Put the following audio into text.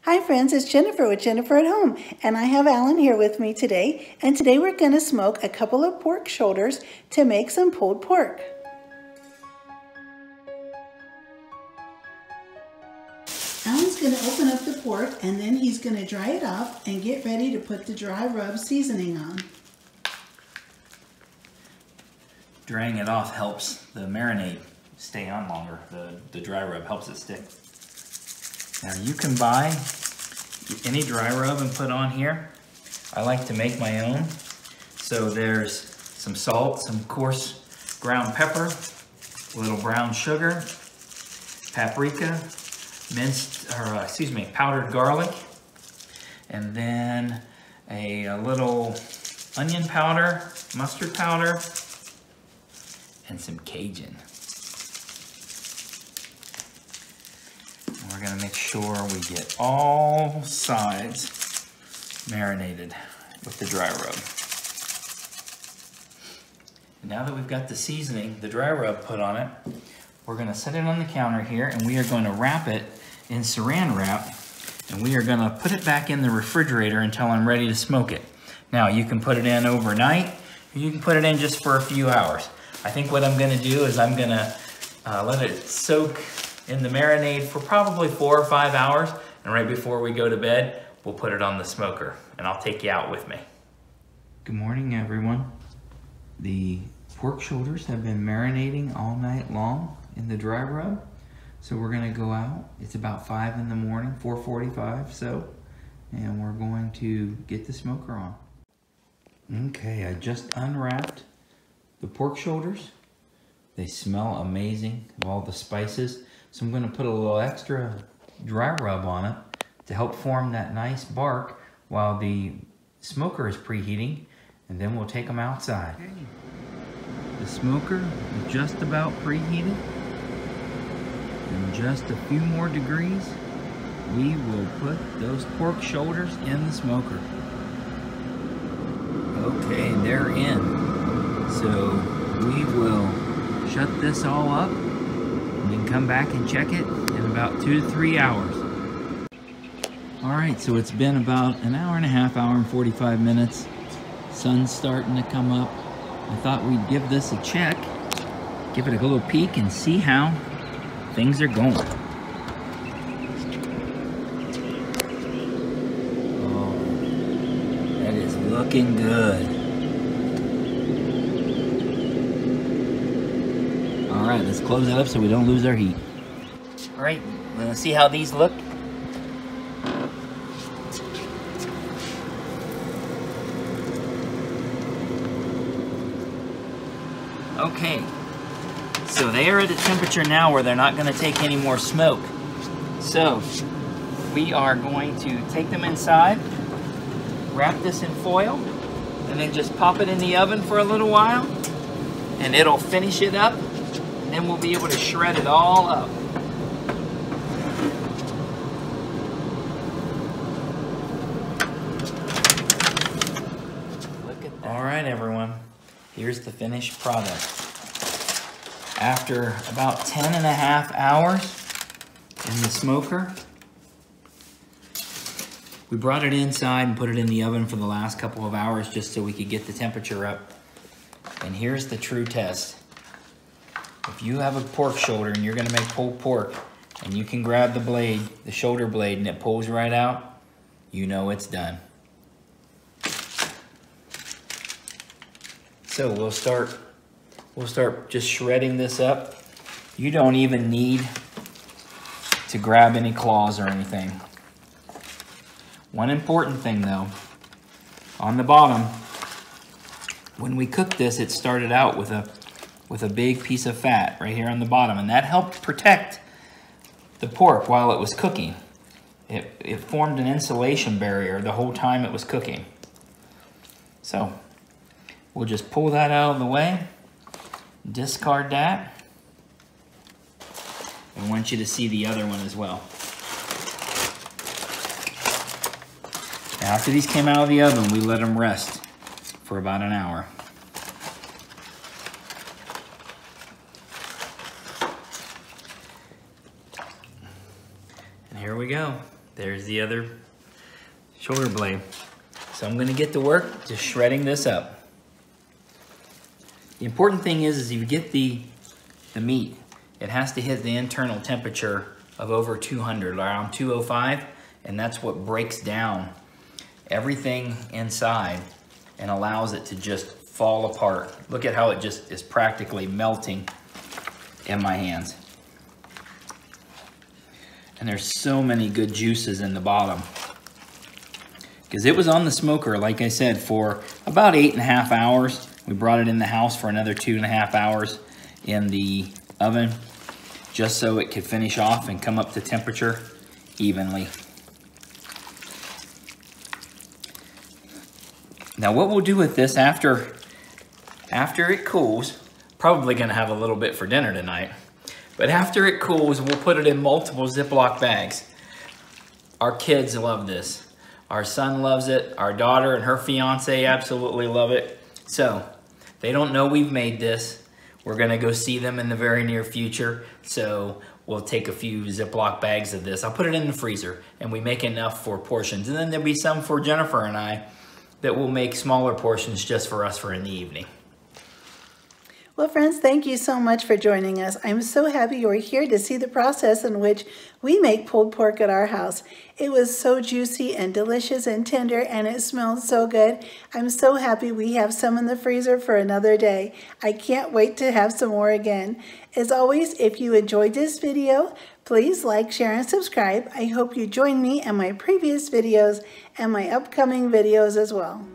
Hi friends, it's Jennifer with Jennifer at Home, and I have Alan here with me today, and today we're going to smoke a couple of pork shoulders to make some pulled pork. Alan's going to open up the pork and then he's going to dry it off and get ready to put the dry rub seasoning on. Drying it off helps the marinade stay on longer. The dry rub helps it stick. Now you can buy any dry rub and put on here. I like to make my own. So there's some salt, some coarse ground pepper, a little brown sugar, paprika, powdered garlic, and then a little onion powder, mustard powder, and some Cajun. We're gonna make sure we get all sides marinated with the dry rub. And now that we've got the seasoning, the dry rub put on it, we're gonna set it on the counter here and we are going to wrap it in saran wrap and we are gonna put it back in the refrigerator until I'm ready to smoke it. Now you can put it in overnight or you can put it in just for a few hours. I think what I'm gonna do is I'm gonna let it soak in the marinade for probably 4 or 5 hours, and right before we go to bed, we'll put it on the smoker, and I'll take you out with me. Good morning, everyone. The pork shoulders have been marinating all night long in the dry rub, so we're gonna go out. It's about 5 in the morning, 4:45 so, and we're going to get the smoker on. Okay, I just unwrapped the pork shoulders. They smell amazing, all the spices. So I'm gonna put a little extra dry rub on it to help form that nice bark while the smoker is preheating, and then we'll take them outside. Okay. The smoker is just about preheated. In just a few more degrees, we will put those pork shoulders in the smoker. Okay, they're in. So we will shut this all up and then come back and check it in about 2 to 3 hours. All right, so it's been about an hour and a half, hour and 45 minutes. Sun's starting to come up. I thought we'd give this a check, give it a little peek and see how things are going. Oh, that is looking good. All right, let's close it up so we don't lose our heat. All right, let's see how these look. Okay, so they are at a temperature now where they're not gonna take any more smoke. So we are going to take them inside, wrap this in foil, and then just pop it in the oven for a little while, and it'll finish it up. Then we'll be able to shred it all up. Look at that. All right, everyone. Here's the finished product. After about 10.5 hours in the smoker, we brought it inside and put it in the oven for the last couple of hours just so we could get the temperature up. And here's the true test. If you have a pork shoulder and you're gonna make pulled pork and you can grab the blade, the shoulder blade, and it pulls right out, you know it's done. So we'll start just shredding this up. You don't even need to grab any claws or anything. One important thing though, on the bottom, when we cooked this, it started out with a big piece of fat right here on the bottom, and that helped protect the pork while it was cooking. It formed an insulation barrier the whole time it was cooking. So we'll just pull that out of the way, discard that. I want you to see the other one as well. Now, after these came out of the oven, we let them rest for about an hour. And here we go. There's the other shoulder blade. So I'm gonna get to work just shredding this up. The important thing is you get the meat, it has to hit the internal temperature of over 200, around 205, and that's what breaks down everything inside and allows it to just fall apart. Look at how it just is practically melting in my hands. And there's so many good juices in the bottom. Because it was on the smoker, like I said, for about 8.5 hours. We brought it in the house for another 2.5 hours in the oven, just so it could finish off and come up to temperature evenly. Now what we'll do with this after it cools, probably gonna have a little bit for dinner tonight, but after it cools, we'll put it in multiple Ziploc bags. Our kids love this. Our son loves it. Our daughter and her fiance absolutely love it. So they don't know we've made this. We're gonna go see them in the very near future. So we'll take a few Ziploc bags of this. I'll put it in the freezer and we make enough for portions. And then there'll be some for Jennifer and I that will make smaller portions just for us for in the evening. Well, friends, thank you so much for joining us. I'm so happy you're here to see the process in which we make pulled pork at our house. It was so juicy and delicious and tender, and it smelled so good. I'm so happy we have some in the freezer for another day. I can't wait to have some more again. As always, if you enjoyed this video, please like, share, and subscribe. I hope you join me in my previous videos and my upcoming videos as well.